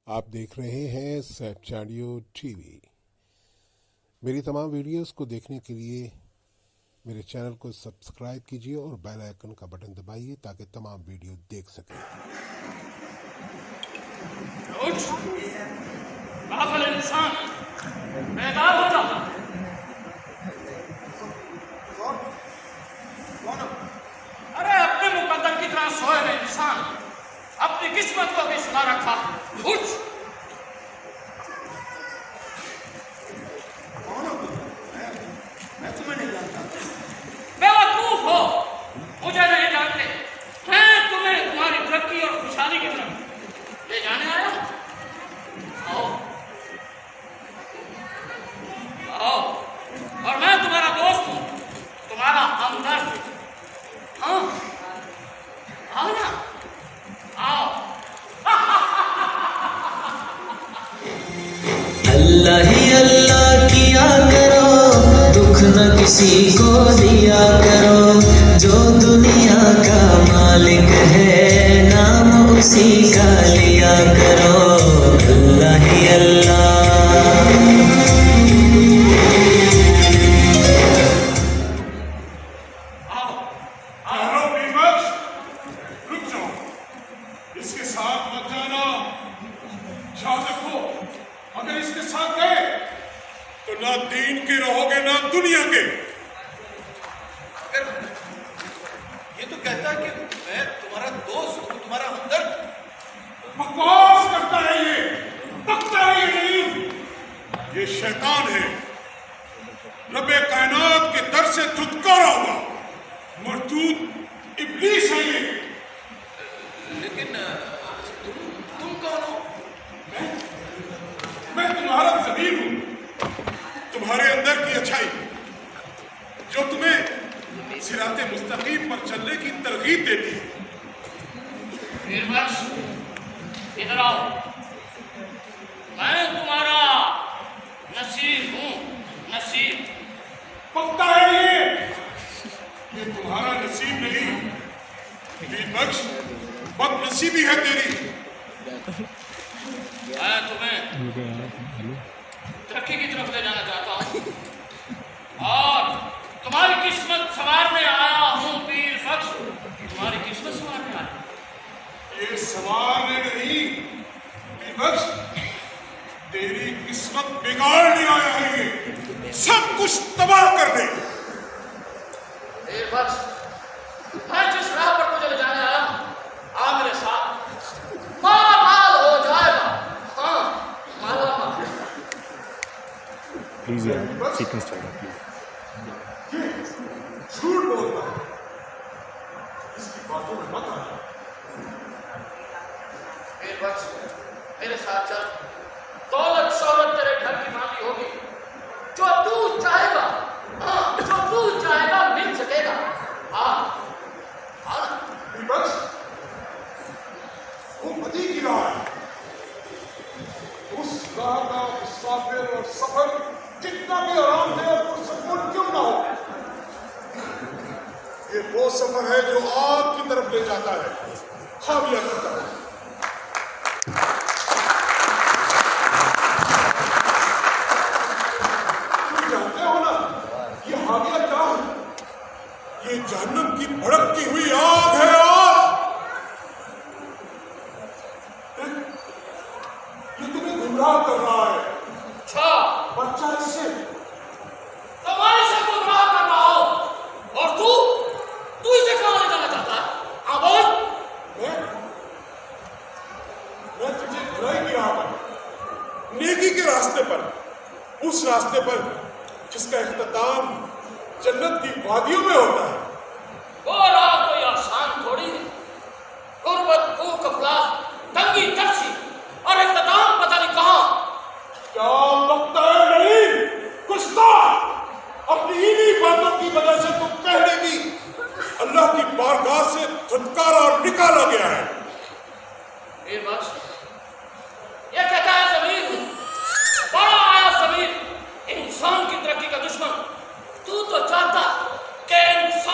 آپ دیکھ رہے ہیں سیف چاڈیو ٹی وی۔ میری تمام ویڈیوز کو دیکھنے کے لیے میرے چینل کو سبسکرائب کیجیے اور بیل آئیکن کا بٹن دبائیے تاکہ تمام ویڈیو دیکھ سکیں۔ پاگل انسان بیدار ہو جا۔ ارے اپنے مقدر کی طرح سوئے ہوئے انسان اپنی قسمت کو بھی سنا رکھا۔ اٹھ۔ میں تمہیں نہیں جانتا۔ بیوقوف ہو، مجھے نہیں جانتے۔ میں تمہیں تمہاری ترقی اور خوشحالی کی طرف لے جانے آیا۔ آؤ آؤ، اور میں تمہارا دوست ہوں، تمہارا ہمدرد۔ ہاں آؤ نا، آؤ۔ اللہ ہی اللہ کیا کرو، دکھ نہ کسی کو دیا کرو، جو دنیا کا مالک ہے نام اسی کا لیا کرو۔ اللہ ہی اللہ۔ اگر اس کے ساتھ گئے تو نہ دین کے رہو گے نہ دنیا کے۔ یہ تو کہتا ہے کہ میں تمہارا دوست ہوں، تمہارا ہمدرد۔ بکواس کرتا ہے یہ، بکتا ہے یہ نہیں، یہ شیطان ہے، رب کائنات کے در سے دھتکارا ہوا مردود ابلیس ہے یہ۔ لیکن تم کون ہو؟ میں تمہارا ضمیر ہوں، تمہارے اندر کی اچھائی جو تمہیں صراط مستقیم پر چلنے کی ترغیب دیتی ہے۔ پیر بخش، ادھر آؤ۔ میں تمہارا نصیب ہوں، نصیب۔ پکتا ہے یہ تمہارا نصیب نہیں، پیر بخش بد نصیبی ہے تیری۔ میں تمہیں ترقی کی طرف لے جانا چاہتا ہوں اور تمہاری قسمت سنوارنے آیا ہوں پیر بخش، تمہاری قسمت سنوارنے آیا۔ یہ سوارنے نہیں پیر بخش، تیری قسمت بگاڑنے آیا ہے یہ، سب کچھ تباہ کر دے۔ پیر بخش، میں جس راہ پر تجھے لے جانے آیا ہوں، آ میرے ساتھ، مالا مال ہو جائے گا۔ ہاں مالا مال۔ پلیز یار سیکوینس چل رہا ہے، یہ جھوٹ بولتا ہے، اس کی باتوں میں مت آنا۔ پیر بخش، میرے ساتھ چل، دولت شہرت تیرے گھر کی مالی ہوگی، جو تو چاہے گا، ہاں جو تو چاہے گا مل سکے گا۔ پیر بخش وہ بدی کی راہ ہے، اس راہ کا مسافر اور سفر کتنا بھی آرام دہ اور پرسکون کیوں نہ ہو، یہ وہ سفر ہے جو آگ کی طرف لے جاتا ہے، خاویہ کرتا ہے۔ تم جانتے ہو نا یہ حاویہ کیا ہے؟ یہ جہنم کی بھڑکتی ہوئی آگ ہے، آگ۔ یہ تمہیں گمراہ کر رہا ہے، اچھا، بچہ اس سے تمہارے سے گمراہ کر رہا ہو اور تو اسے کہاں لے جانا چاہتا ہے؟ ہاں بول۔ میں تجھے برائی کی راہ پر، نیکی کے راستے پر، اس راستے پر جس کا اختتام جنت کی وادیوں میں ہوتا ہے۔ وہ راہ کوئی آسان تھوڑی ہے، غربت، بھوک، افلاس، تنگی، ترسی اور اختتام پتہ نہیں کہاں۔ کیا بکتا ہے نہیں گستاخ، اپنی انہی باتوں کی وجہ سے تو پہلے بھی اللہ کی بارگاہ سے دھتکارا اور نکالا گیا ہے۔ پیر بخش، یہ کہتا ہے ضمیر ہوں، بڑا آیا ضمیر، انسان کی ترقی کا دشمن۔ تو چاہتا کہ انسان